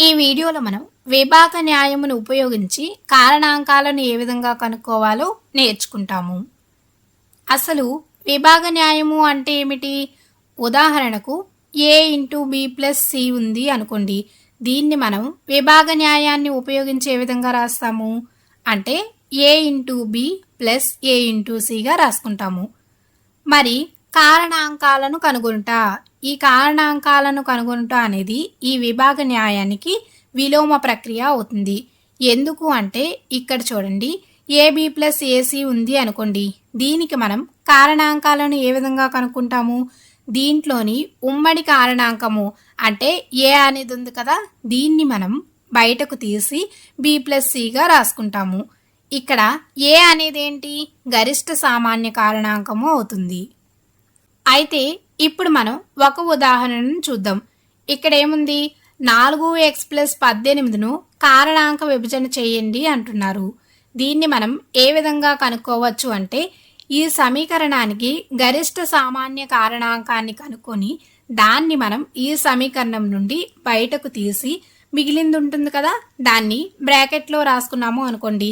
ఈ వీడియోలో మనం విభాగ న్యాయమును ఉపయోగించి కారణాంకాలను ఏ విధంగా కనుక్కోవాలో నేర్చుకుంటాము. అసలు విభాగ న్యాయము అంటే ఏమిటి? ఉదాహరణకు a into B plus C ఉంది అనుకోండి. దీన్ని మనం విభాగ న్యాయాన్ని ఉపయోగించి ఏ విధంగా రాస్తాము అంటే a into B plus a into సిగా రాసుకుంటాము. మరి కారణాంకాలను కనుగొనుట, ఈ కారణాంకాలను కనుగొనుట అనేది ఈ విభాగ న్యాయానికి విలోమ ప్రక్రియ అవుతుంది. ఎందుకు అంటే ఇక్కడ చూడండి, ఏబి ప్లస్ ఏసీ ఉంది అనుకోండి. దీనికి మనం కారణాంకాలను ఏ విధంగా కనుక్కుంటాము? దీంట్లోని ఉమ్మడి కారణాంకము అంటే ఏ అనేది ఉంది కదా, దీన్ని మనం బయటకు తీసి బి ప్లస్ సిగా రాసుకుంటాము. ఇక్కడ ఏ అనేది ఏంటి? గరిష్ట సామాన్య కారణాంకము అవుతుంది. అయితే ఇప్పుడు మనం ఒక ఉదాహరణను చూద్దాం. ఇక్కడ ఏముంది? 4x ప్లస్ 18ను కారణాంక విభజన చేయండి అంటున్నారు. దీన్ని మనం ఏ విధంగా కనుక్కోవచ్చు అంటే ఈ సమీకరణానికి గరిష్ట సామాన్య కారణాంకాన్ని కనుక్కొని దాన్ని మనం ఈ సమీకరణం నుండి బయటకు తీసి మిగిలింది ఉంటుంది కదా, దాన్ని బ్రాకెట్లో రాసుకున్నాము అనుకోండి.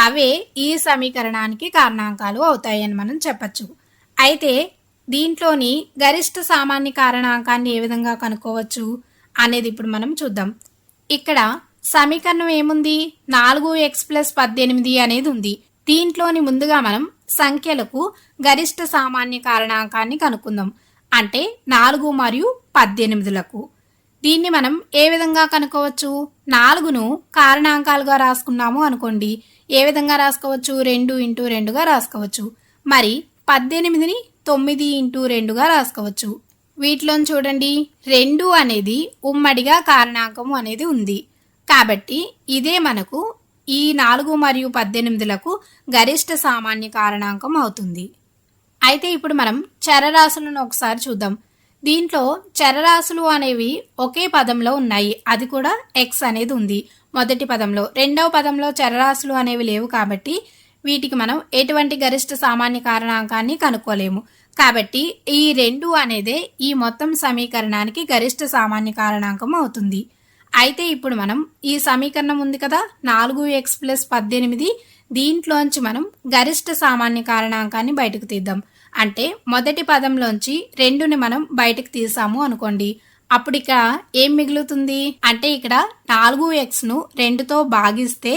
అవే ఈ సమీకరణానికి కారణాంకాలు అవుతాయని మనం చెప్పచ్చు. అయితే దీంట్లోని గరిష్ట సామాన్య కారణాంకాన్ని ఏ విధంగా కనుక్కోవచ్చు అనేది ఇప్పుడు మనం చూద్దాం. ఇక్కడ సమీకరణం ఏముంది? 4x ప్లస్ 18 అనేది ఉంది. దీంట్లోని ముందుగా మనం సంఖ్యలకు గరిష్ట సామాన్య కారణాంకాన్ని కనుక్కుందాం. అంటే 4 మరియు 18లకు. దీన్ని మనం ఏ విధంగా కనుక్కోవచ్చు? 4ను కారణాంకాలుగా రాసుకున్నాము అనుకోండి. ఏ విధంగా రాసుకోవచ్చు? 2 ఇంటూ 2గా రాసుకోవచ్చు. మరి 18ని 9 ఇంటూ 2గా రాసుకోవచ్చు. వీటిలో చూడండి, 2 అనేది ఉమ్మడిగా కారణాంకము అనేది ఉంది. కాబట్టి ఇదే మనకు ఈ 4 మరియు 18లకు గరిష్ట సామాన్య కారణాంకం అవుతుంది. అయితే ఇప్పుడు మనం చరరాశులను ఒకసారి చూద్దాం. దీంట్లో చరరాశులు అనేవి ఒకే పదంలో ఉన్నాయి. అది కూడా x అనేది ఉంది మొదటి పదంలో. రెండవ పదంలో చరరాశులు అనేవి లేవు కాబట్టి వీటికి మనం ఎటువంటి గరిష్ట సామాన్య కారణాంకాన్ని కనుక్కోలేము. కాబట్టి ఈ 2 అనేదే ఈ మొత్తం సమీకరణానికి గరిష్ట సామాన్య కారణాంకం అవుతుంది. అయితే ఇప్పుడు మనం ఈ సమీకరణం ఉంది కదా, 4x ప్లస్ 18, దీంట్లోంచి మనం గరిష్ట సామాన్య కారణాంకాన్ని బయటకు తీద్దాం. అంటే మొదటి పదంలోంచి 2ని మనం బయటకు తీసాము అనుకోండి. అప్పుడు ఇక్కడ ఏం మిగులుతుంది అంటే ఇక్కడ 4xను 2తో భాగిస్తే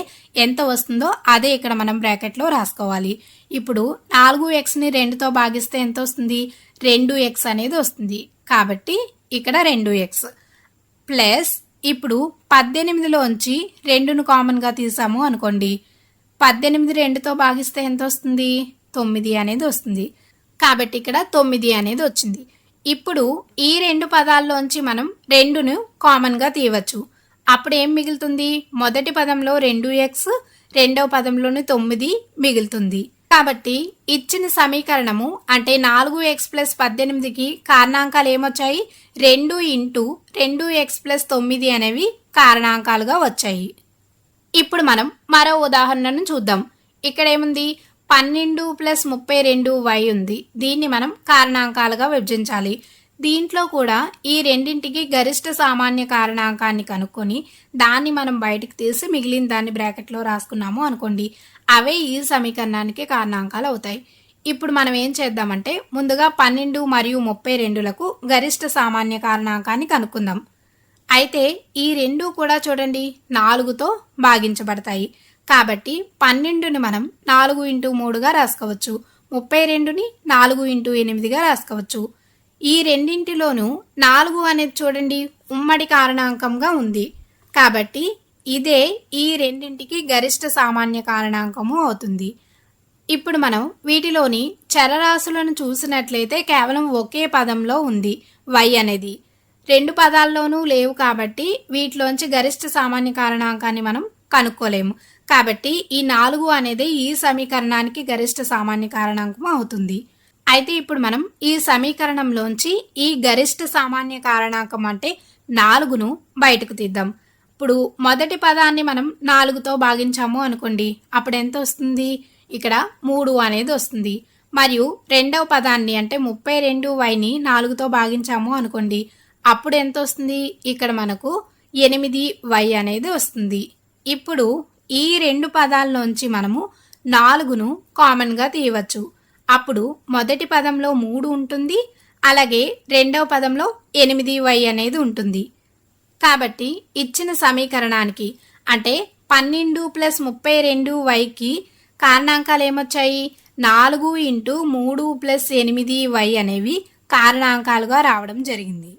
ఎంత వస్తుందో అదే ఇక్కడ మనం బ్రాకెట్లో రాసుకోవాలి. ఇప్పుడు 4xని 2తో భాగిస్తే ఎంత వస్తుంది? 2x అనేది వస్తుంది. కాబట్టి ఇక్కడ 2x ప్లస్ ఇప్పుడు 18లోంచి 2ను కామన్గా తీసాము అనుకోండి. 18 2తో భాగిస్తే ఎంత వస్తుంది? 9 అనేది వస్తుంది. కాబట్టి ఇక్కడ 9 అనేది వచ్చింది. ఇప్పుడు ఈ 2 పదాల్లోంచి మనం 2ను కామన్గా తీయవచ్చు. అప్పుడు ఏం మిగులుతుంది? మొదటి పదంలో 2x, రెండవ పదంలోని 9 మిగులుతుంది. కాబట్టి ఇచ్చిన సమీకరణము అంటే 4x ప్లస్ 18కి కారణాంకాలు ఏమొచ్చాయి? 2 ఇంటూ 2x ప్లస్ 9 అనేవి కారణాంకాలుగా వచ్చాయి. ఇప్పుడు మనం మరో ఉదాహరణను చూద్దాం. ఇక్కడ ఏముంది? 12 ప్లస్ 32y ఉంది. దీన్ని మనం కారణాంకాలుగా విభజించాలి. దీంట్లో కూడా ఈ రెండింటికి గరిష్ట సామాన్య కారణాంకాన్ని కనుక్కొని దాన్ని మనం బయటకు తీసి మిగిలిన దాన్ని బ్రాకెట్లో రాసుకున్నాము అనుకోండి. అవే ఈ సమీకరణానికి కారణాంకాలు అవుతాయి. ఇప్పుడు మనం ఏం చేద్దామంటే ముందుగా 12 మరియు 32లకు గరిష్ట సామాన్య కారణాంకాన్ని కనుక్కుందాం. అయితే ఈ 2 కూడా చూడండి 4తో భాగించబడతాయి. కాబట్టి 12ని మనం 4 ఇంటూ 3గా రాసుకోవచ్చు. 32ని 4 ఇంటూ 8గా రాసుకోవచ్చు. ఈ రెండింటిలోనూ 4 అనేది చూడండి ఉమ్మడి కారణాంకంగా ఉంది. కాబట్టి ఇదే ఈ రెండింటికి గరిష్ట సామాన్య కారణాంకము అవుతుంది. ఇప్పుడు మనం వీటిలోని చరరాశులను చూసినట్లయితే కేవలం ఒకే పదంలో ఉంది y అనేది. 2 పదాల్లోనూ లేవు కాబట్టి వీటిలోంచి గరిష్ట సామాన్య కారణాంకాన్ని మనం కనుక్కోలేము. కాబట్టి ఈ 4 అనేది ఈ సమీకరణానికి గరిష్ట సామాన్య కారణాంకం అవుతుంది. అయితే ఇప్పుడు మనం ఈ సమీకరణంలోంచి ఈ గరిష్ట సామాన్య కారణాంకం అంటే 4ను బయటకు తీద్దాం. ఇప్పుడు మొదటి పదాన్ని మనం 4తో భాగించాము అనుకోండి. అప్పుడు ఎంత వస్తుంది? ఇక్కడ 3 అనేది వస్తుంది. మరియు రెండవ పదాన్ని అంటే 32yని 4తో భాగించాము అనుకోండి. అప్పుడు ఎంత వస్తుంది? ఇక్కడ మనకు 8y అనేది వస్తుంది. ఇప్పుడు ఈ రెండు పదాల్లోంచి మనము 4ను కామన్గా తీయవచ్చు. అప్పుడు మొదటి పదంలో 3 ఉంటుంది, అలాగే రెండవ పదంలో 8y అనేది ఉంటుంది. కాబట్టి ఇచ్చిన సమీకరణానికి అంటే 12 + 32yకి కారణాంకాలు ఏమొచ్చాయి? 4 × 3 + 8y అనేవి కారణాంకాలుగా రావడం జరిగింది.